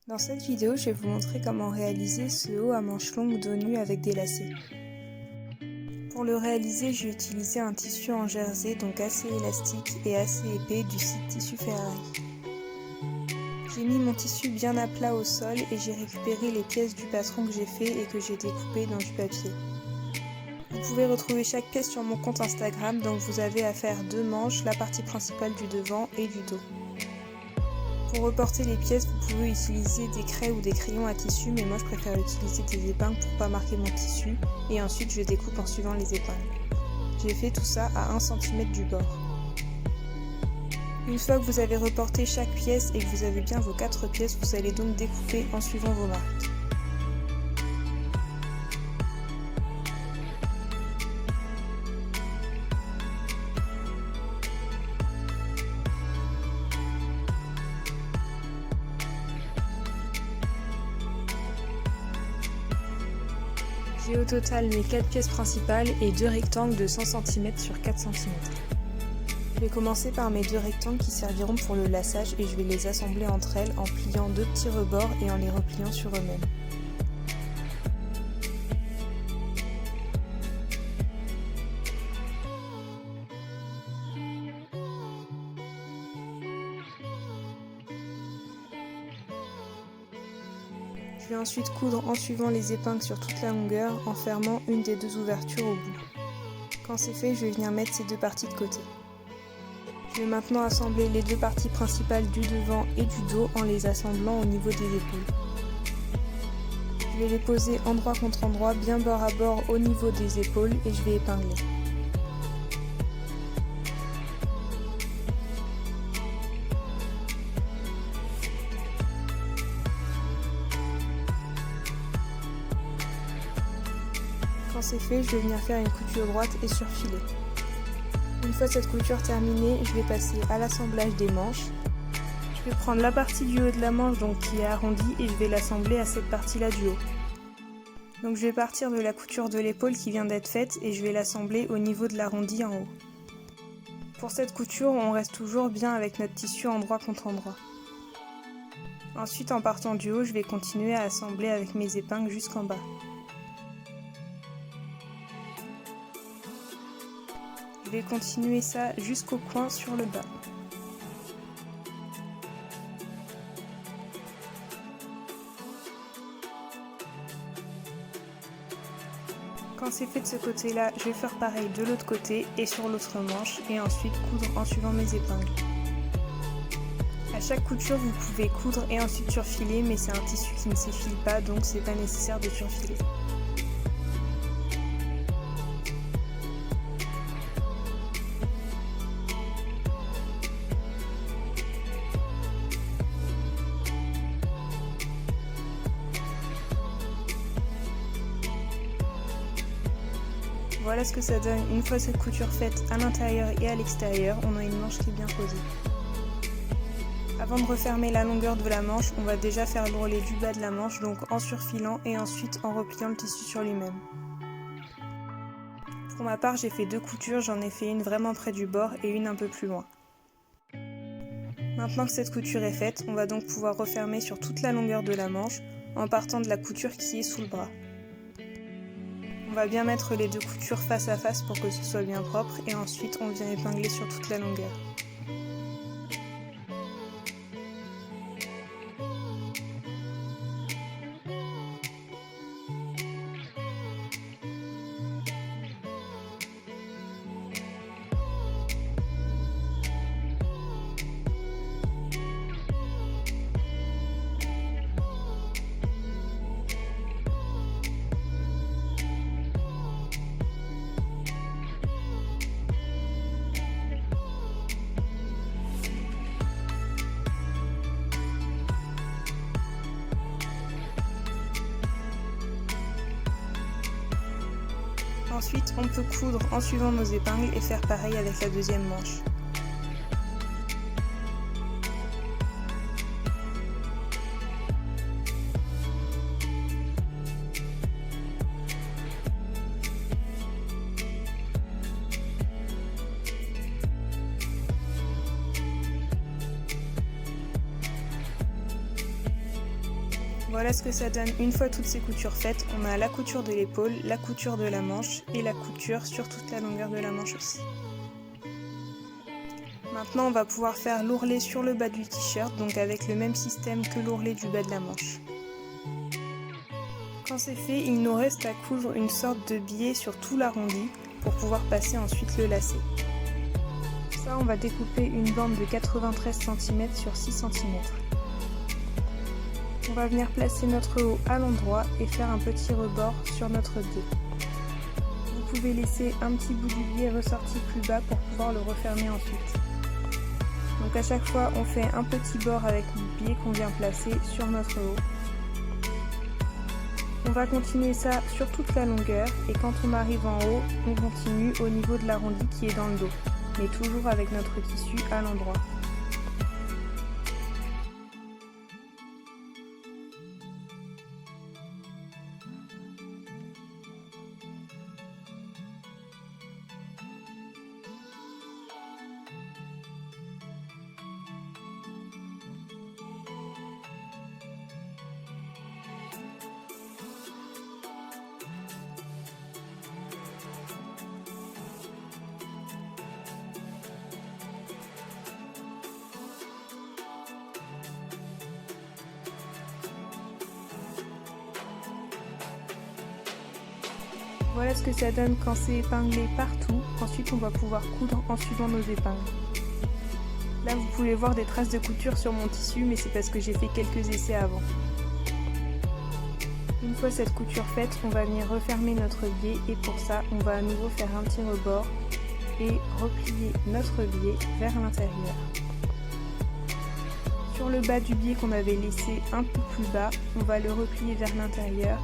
Dans cette vidéo, je vais vous montrer comment réaliser ce haut à manches longues dos nu avec des lacets. Pour le réaliser, j'ai utilisé un tissu en jersey, donc assez élastique et assez épais du site Tissu Ferrari. J'ai mis mon tissu bien à plat au sol et j'ai récupéré les pièces du patron que j'ai fait et que j'ai découpé dans du papier. Vous pouvez retrouver chaque pièce sur mon compte Instagram, donc vous avez à faire 2 manches, la partie principale du devant et du dos. Pour reporter les pièces, vous pouvez utiliser des craies ou des crayons à tissu, mais moi je préfère utiliser des épingles pour pas marquer mon tissu, et ensuite je découpe en suivant les épingles. J'ai fait tout ça à 1 cm du bord. Une fois que vous avez reporté chaque pièce et que vous avez bien vos 4 pièces, vous allez donc découper en suivant vos marques. J'ai au total mes 4 pièces principales et 2 rectangles de 100 cm sur 4 cm. Je vais commencer par mes 2 rectangles qui serviront pour le laçage et je vais les assembler entre elles en pliant 2 petits rebords et en les repliant sur eux-mêmes. Je vais ensuite coudre en suivant les épingles sur toute la longueur en fermant une des 2 ouvertures au bout. Quand c'est fait, je vais venir mettre ces 2 parties de côté. Je vais maintenant assembler les 2 parties principales du devant et du dos en les assemblant au niveau des épaules. Je vais les poser endroit contre endroit, bien bord à bord au niveau des épaules et je vais épingler. Quand c'est fait, je vais venir faire une couture droite et surfiler. Une fois cette couture terminée, je vais passer à l'assemblage des manches. Je vais prendre la partie du haut de la manche donc qui est arrondie et je vais l'assembler à cette partie-là du haut. Donc je vais partir de la couture de l'épaule qui vient d'être faite et je vais l'assembler au niveau de l'arrondi en haut. Pour cette couture, on reste toujours bien avec notre tissu endroit contre endroit. Ensuite, en partant du haut, je vais continuer à assembler avec mes épingles jusqu'en bas. Je vais continuer ça jusqu'au coin sur le bas. Quand c'est fait de ce côté-là, je vais faire pareil de l'autre côté et sur l'autre manche et ensuite coudre en suivant mes épingles. À chaque couture, vous pouvez coudre et ensuite surfiler, mais c'est un tissu qui ne s'effile pas, donc c'est pas nécessaire de surfiler. Voilà ce que ça donne une fois cette couture faite à l'intérieur et à l'extérieur, on a une manche qui est bien posée. Avant de refermer la longueur de la manche, on va déjà faire l'ourlet du bas de la manche, donc en surfilant et ensuite en repliant le tissu sur lui-même. Pour ma part, j'ai fait 2 coutures, j'en ai fait une vraiment près du bord et une un peu plus loin. Maintenant que cette couture est faite, on va donc pouvoir refermer sur toute la longueur de la manche en partant de la couture qui est sous le bras. On va bien mettre les 2 coutures face à face pour que ce soit bien propre et ensuite on vient épingler sur toute la longueur. Ensuite, on peut coudre en suivant nos épingles et faire pareil avec la deuxième manche. Voilà ce que ça donne une fois toutes ces coutures faites. On a la couture de l'épaule, la couture de la manche et la couture sur toute la longueur de la manche aussi. Maintenant on va pouvoir faire l'ourlet sur le bas du t-shirt, donc avec le même système que l'ourlet du bas de la manche. Quand c'est fait, il nous reste à coudre une sorte de biais sur tout l'arrondi pour pouvoir passer ensuite le lacet. Pour ça, on va découper une bande de 93 cm sur 6 cm. On va venir placer notre haut à l'endroit et faire un petit rebord sur notre biais. Vous pouvez laisser un petit bout du biais ressorti plus bas pour pouvoir le refermer ensuite. Donc à chaque fois, on fait un petit bord avec le biais qu'on vient placer sur notre haut. On va continuer ça sur toute la longueur et quand on arrive en haut, on continue au niveau de l'arrondi qui est dans le dos, mais toujours avec notre tissu à l'endroit. Voilà ce que ça donne quand c'est épinglé partout. Ensuite, on va pouvoir coudre en suivant nos épingles. Là, vous pouvez voir des traces de couture sur mon tissu, mais c'est parce que j'ai fait quelques essais avant. Une fois cette couture faite, on va venir refermer notre biais et pour ça, on va à nouveau faire un petit rebord et replier notre biais vers l'intérieur. Sur le bas du biais qu'on avait laissé un peu plus bas, on va le replier vers l'intérieur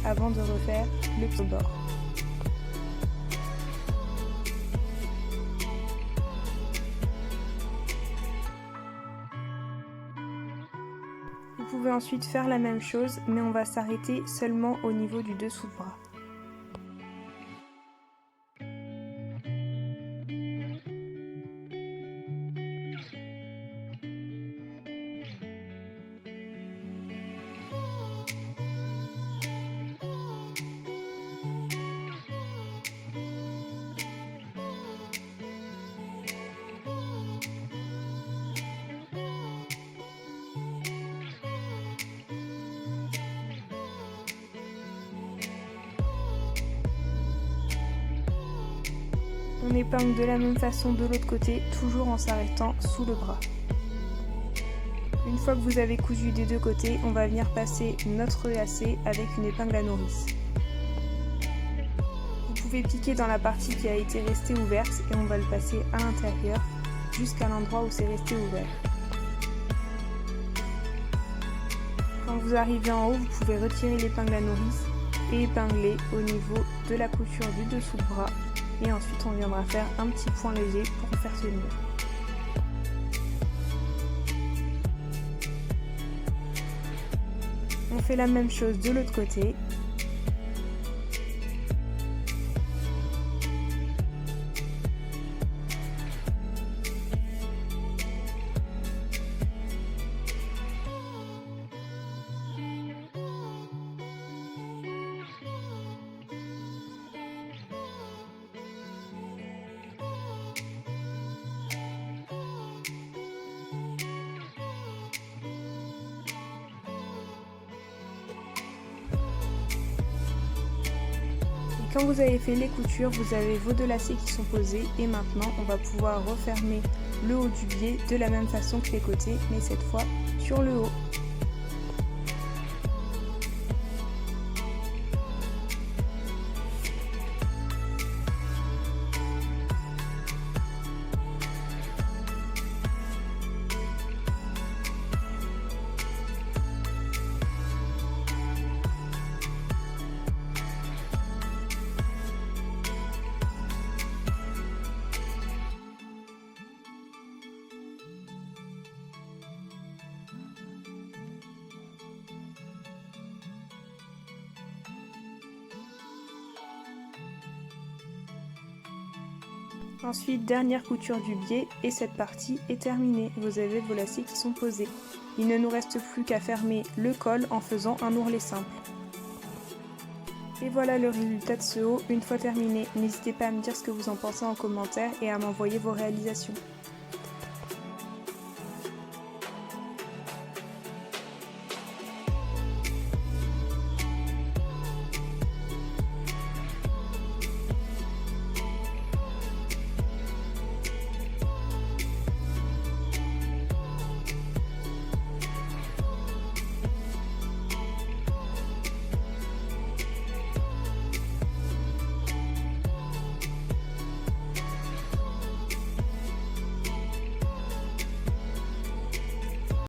avant de refaire le petit rebord. Vous pouvez ensuite faire la même chose, mais on va s'arrêter seulement au niveau du dessous de bras. On épingle de la même façon de l'autre côté, toujours en s'arrêtant sous le bras. Une fois que vous avez cousu des deux côtés, on va venir passer notre lacet avec une épingle à nourrice. Vous pouvez piquer dans la partie qui a été restée ouverte et on va le passer à l'intérieur jusqu'à l'endroit où c'est resté ouvert. Quand vous arrivez en haut, vous pouvez retirer l'épingle à nourrice et épingler au niveau de la couture du dessous de bras. Et ensuite on viendra faire un petit point léger pour faire tenir. On fait la même chose de l'autre côté. Quand vous avez fait les coutures, vous avez vos deux lacets qui sont posés et maintenant on va pouvoir refermer le haut du biais de la même façon que les côtés, mais cette fois sur le haut. Ensuite, dernière couture du biais et cette partie est terminée. Vous avez vos lacets qui sont posés. Il ne nous reste plus qu'à fermer le col en faisant un ourlet simple. Et voilà le résultat de ce haut une fois terminé. N'hésitez pas à me dire ce que vous en pensez en commentaire et à m'envoyer vos réalisations.